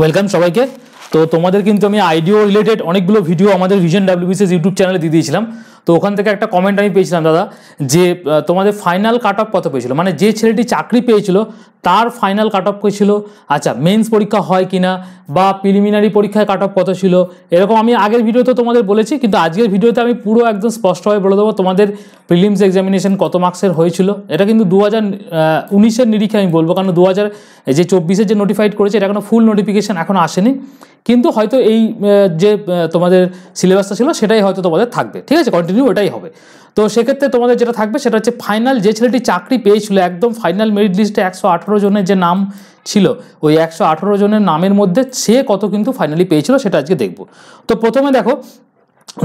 Welcome সবাইকে। তো তোমাদের কিন্তু আমি আইডিও রিলেটেড অনেকগুলো ভিডিও আমাদের ভিশন ডাব্লিউবিসিএস ইউটিউব চ্যানেলে দিয়ে দিয়েছিলাম। তো ওখান থেকে একটা কমেন্ট আমি পেয়েছিলাম দাদা, যে তোমাদের ফাইনাল কাট অফ কত পেয়েছিল, মানে যে ছেলেটি চাকরি পেয়েছিল তার ফাইনাল কাট অফ ছিল, আচ্ছা মেন্স পরীক্ষা হয় কিনা বা প্রিলিমিনারি পরীক্ষায় কাট অফ কত ছিল, এরকম আমি আগের ভিডিওতে তোমাদের বলেছি, কিন্তু আজকের ভিডিওতে আমি পুরো একদম স্পষ্টভাবে বলে দেবো তোমাদের প্রিলিমস এক্সামিনেশন কত মার্কসের হয়েছিল। এটা কিন্তু 2019-এর নিরিখে আমি বলবো, কারণ 2024-এর যে নোটিফাইড করেছে এটা এখনো ফুল নোটিফিকেশান এখনও আসেনি, কিন্তু হয়তো এই যে তোমাদের সিলেবাসটা ছিল সেটাই হয়তো তোমাদের থাকবে, ঠিক আছে, কন্টিনিউ এটাই হবে। তো সেক্ষেত্রে তোমাদের যেটা থাকবে সেটা হচ্ছে ফাইনাল যে ছেলেটি চাকরি পেয়েছিল একদম ফাইনাল মেরিট লিস্টে 118 জনের যে নাম ছিল, ওই 118 জনের নামের মধ্যে সে কত কিন্তু ফাইনালি পেয়েছিল সেটা আজকে দেখবো। তো প্রথমে দেখো,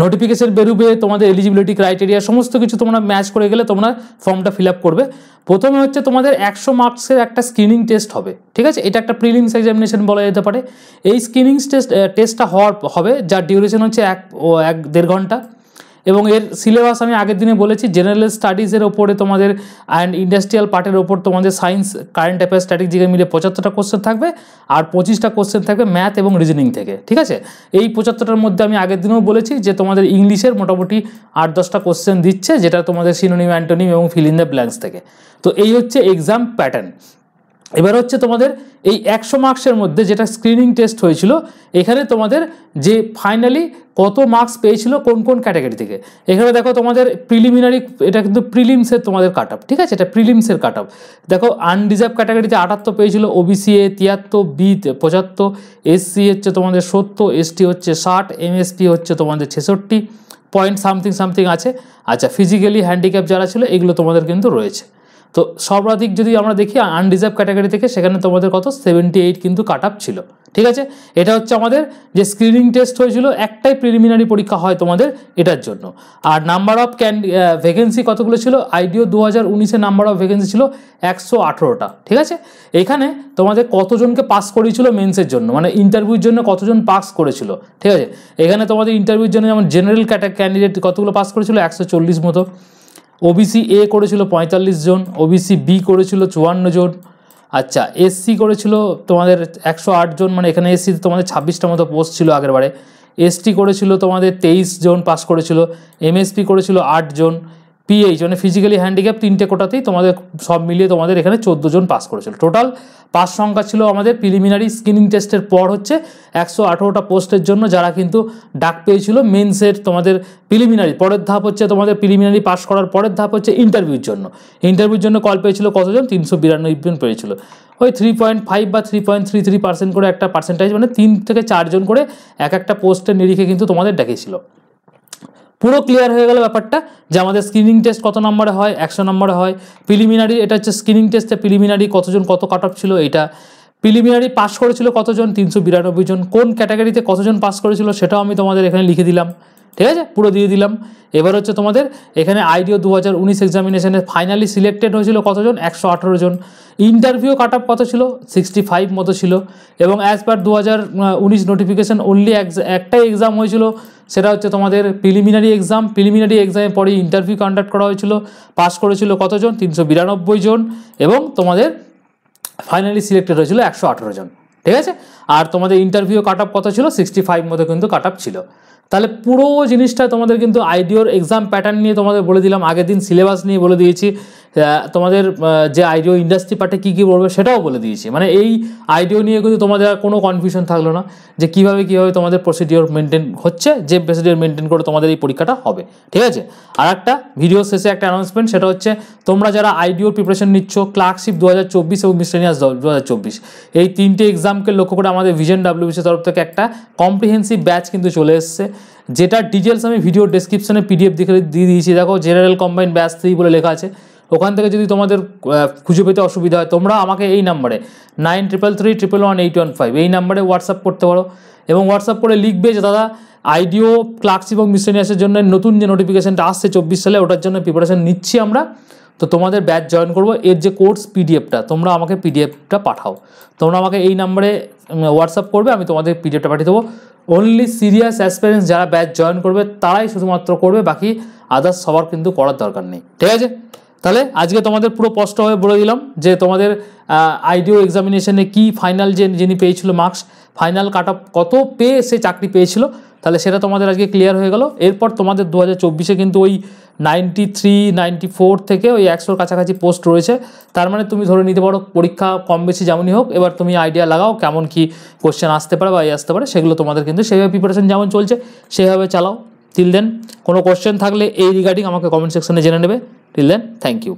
নোটিফিকেশন বেরোবে, তোমাদের এলিজিবিলিটি ক্রাইটেরিয়া সমস্ত কিছু তোমরা ম্যাচ করে গেলে তোমরা ফর্মটা ফিল আপ করবে। প্রথমে হচ্ছে তোমাদের 100 মার্কসের একটা স্ক্রিনিং টেস্ট হবে, ঠিক আছে, এটা একটা প্রিলিমস এক্সামিনেশন বলা যেতে পারে। এই স্ক্রিনিং টেস্টটা হবে, যার ডিউরেশন হচ্ছে 1-1.5 ঘন্টা, এবং এর সিলেবাস আমি আগের দিনে বলেছি জেনারেল স্টাডিজের ওপরে তোমাদের অ্যান্ড ইন্ডাস্ট্রিয়াল পার্টের ওপর তোমাদের সায়েন্স কারেন্ট অ্যাফেয়ার্স স্ট্র্যাটেজিকে মিলে 75টা কোশ্চেন থাকবে, আর 25টা কোশ্চেন থাকবে ম্যাথ এবং রিজনিং থেকে, ঠিক আছে। এই 75টার মধ্যে আমি আগের দিনেও বলেছি যে তোমাদের ইংলিশের মোটামুটি 8-10টা কোশ্চেন দিচ্ছে, যেটা তোমাদের সিনোনিম অ্যান্টোনিম এবং ফিল ইন দ্য ব্ল্যাঙ্কস থেকে। তো এই হচ্ছে এক্সাম প্যাটার্ন। এবার হচ্ছে তোমাদের এই 100 মার্কসের মধ্যে যেটা স্ক্রিনিং টেস্ট হয়েছিল, এখানে তোমাদের যে ফাইনালি কত মার্কস পেয়েছিল কোন কোন ক্যাটাগরি থেকে, এখানে দেখো তোমাদের প্রিলিমিনারি, এটা কিন্তু প্রিলিমসের তোমাদের কাট অফ, ঠিক আছে, এটা প্রিলিমসের কাট অফ। দেখো আনরিজার্ভ ক্যাটাগরিতে 78 পেয়েছিল, ওবিসি এ 73, বি 75, এসসি হচ্ছে তোমাদের 70, এসটি হচ্ছে 60, এমএসপি হচ্ছে তোমাদের 66 পয়েন্ট সামথিং আছে। আচ্ছা, ফিজিক্যালি হ্যান্ডিক্যাপ যারা ছিল এগুলো তোমাদের কিন্তু রয়েছে। তো সর্বাধিক যদি আমরা দেখি আনরিজার্ভ ক্যাটাগরি থেকে, সেখানে তোমাদের কত 78 কিন্তু কাট আপ ছিল, ঠিক আছে। এটা হচ্ছে আমাদের যে স্ক্রিনিং টেস্ট হয়েছিল, একটাই প্রিলিমিনারি পরীক্ষা হয় তোমাদের এটার জন্য। আর নাম্বার অফ ভ্যাকেন্সি কতগুলো ছিল, আইডিও 2019-এ নাম্বার অফ ভ্যাকেন্সি ছিল 118টা, ঠিক আছে। এখানে তোমাদের কতজনকে পাস করিয়েছিল মেন্সের জন্য, মানে ইন্টারভিউর জন্য কতজন পাস করেছিল, ঠিক আছে। এখানে তোমাদের ইন্টারভিউর জন্য যেমন জেনারেল ক্যান্ডিডেট কতগুলো পাস করেছিল, 140 মতো। ওবিসি এ করেছিল 45 জন, ওবিসি বি করেছিল 54 জন, আচ্ছা এসসি করেছিল তোমাদের 108 জন, মানে এখানে এসসিতে তোমাদের 26টা মতো পোস্ট ছিল আগের বারে। এসটি করেছিল তোমাদের 23 জন পাস করেছিল, এমএসপি করেছিল 8 জন, পিএইচ মানে ফিজিক্যালি হ্যান্ডিক্যাপ 3টে কোটাতেই তোমাদের সব মিলিয়ে তোমাদের এখানে 14 জন পাস করেছিল। টোটাল পাস সংখ্যা ছিল আমাদের প্রিলিমিনারি স্ক্রিনিং টেস্টের পর হচ্ছে 118টা পোস্টের জন্য, যারা কিন্তু ডাক পেয়েছিল মেন্সের তোমাদের প্রিলিমিনারি। পরের ধাপ হচ্ছে তোমাদের প্রিলিমিনারি পাস করার পরের ধাপ হচ্ছে ইন্টারভিউর জন্য। ইন্টারভিউর জন্য কল পেয়েছিল কতজন, 392 জন পেয়েছিল। ওই 3.5 বা 3.33% করে একটা পার্সেন্টেজ, মানে 3 থেকে 4 জন করে একটা পোস্টের নিরিখে কিন্তু তোমাদের ডেকেছিল। পুরো ক্লিয়ার হয়ে গেল ব্যাপারটা, যে আমাদের স্ক্রিনিং টেস্ট কত নম্বরে হয়, 100 নম্বরে হয়। প্রিলিমিনারি, এটা হচ্ছে স্ক্রিনিং টেস্টে প্রিলিমিনারি কতজন কত কাট অফ ছিল, এটা প্রিলিমিনারি পাস করেছিল কতজন, 392 জন। কোন ক্যাটাগরিতে কতজন পাস করেছিল সেটাও আমি তোমাদের এখানে লিখে দিলাম, ঠিক আছে, পুরো দিয়ে দিলাম। এবার হচ্ছে তোমাদের এখানে আইডিও 2019 এক্সামিনেশনে ফাইনালি সিলেক্টেড হয়েছিল কতজন, 118 জন। ইন্টারভিউ কাট অফ কত ছিল, 65 মতো ছিল। এবং অ্যাজ পার 2019 নোটিফিকেশান অনলি একটাই এক্সাম হয়েছিল, সেটা হচ্ছে তোমাদের প্রিলিমিনারি এক্সাম। প্রিলিমিনারি এক্সামের পরে ইন্টারভিউ কন্ডাক্ট করা হয়েছিল, পাস করেছিল কতজন, 392 জন, এবং তোমাদের ফাইনালি সিলেক্টেড হয়েছিল 118 জন, ঠিক আছে। আর তোমাদের ইন্টারভিউ কাট অফ কত ছিল, 65 মতো কিন্তু কাট অফ ছিল। তাহলে পুরো জিনিসটা তোমাদের কিন্তু আইডিওর এক্সাম প্যাটার্ন নিয়ে তোমাদের বলে দিলাম, আগের দিন সিলেবাস নিয়ে বলে দিয়েছি, তোমাদের যে আইডিও ইন্ডাস্ট্রি পার্টে কী কী পড়বে সেটাও বলে দিয়েছি। মানে এই আইডিও নিয়ে কিন্তু তোমাদের আর কোনো কনফিউশন থাকলো না যে কীভাবে তোমাদের প্রসিডিওর মেনটেন হচ্ছে, যে প্রসিডিওর মেনটেন করে তোমাদের এই পরীক্ষাটা হবে, ঠিক আছে। আর একটা ভিডিও শেষে একটা অ্যানাউন্সমেন্ট, সেটা হচ্ছে তোমরা যারা আইডিওর প্রিপারেশন নিচ্ছ, ক্লার্কশিপ 2024 এবং মিসলেনিয়াস 2024, এই 3টে এক্সামকে লক্ষ্য করে আমাদের ভিশন ডাব্লিউবিসির তরফ থেকে একটা কম্প্রিহেন্সিভ ব্যাচ কিন্তু চলে এসছে, যেটা ডিটেলস আমি ভিডিও ডেসক্রিপশনে PDF দিয়ে দিয়েছি। দেখো জেনারেল কম্বাইন্ড ব্যাচ 3 বলে লেখা আছে, ওখান থেকে যদি তোমাদের খুঁজে পেতে অসুবিধা হয় তোমরা আমাকে এই নাম্বারে 9333111815 এই নাম্বারে হোয়াটসঅ্যাপ করতে পারো, এবং হোয়াটসঅ্যাপ করে লিখবে যে দাদা আইডিও ক্লার্কশিপ এবং মিসলেনিয়াসের জন্য নতুন যে নোটিফিকেশানটা আসছে 24 সালে, ওটার জন্য প্রিপারেশান নিচ্ছি আমরা, তো তোমাদের ব্যাচ জয়েন করবো। এর যে কোর্স PDFটা তোমরা আমাকে PDFটা পাঠাও, তোমরা আমাকে এই নাম্বারে হোয়াটসঅ্যাপ করবে, আমি তোমাদের PDFটা পাঠিয়ে দেবো। অনলি সিরিয়াস অ্যাসপিরেন্টস যারা ব্যাচ জয়েন করবে তারাই শুধুমাত্র করবে, বাকি আদার্স সবার কিন্তু করার দরকার নেই, ঠিক আছে। তাহলে আজকে তোমাদের পুরো স্পষ্টভাবে বলে দিলাম যে তোমাদের আইডিও এক্সামিনেশনে কি ফাইনাল যিনি পেয়েছিল মার্কস, ফাইনাল কাট অফ কত পেয়ে সে চাকরি পেয়েছিল, তাহলে সেটা তোমাদের আজকে ক্লিয়ার হয়ে গেল। এরপর তোমাদের 2024-এ কিন্তু ওই 93, 94 থেকে ওই 100-র কাছাকাছি পোস্ট রয়েছে। তার মানে তুমি ধরে নিতে পারো পরীক্ষা কম বেশি যেমনই হোক, এবার তুমি আইডিয়া লাগাও কেমন কি কোশ্চেন আসতে পারে বা আসতে পারে, সেগুলো তোমাদের কিন্তু সেভাবে প্রিপারেশন যেমন চলছে সেভাবে চালাও। টিল দেন কোনো কোশ্চেন থাকলে এই রিগার্ডিং আমাকে কমেন্ট সেকশনে জেনে নেবে। Till then thank you.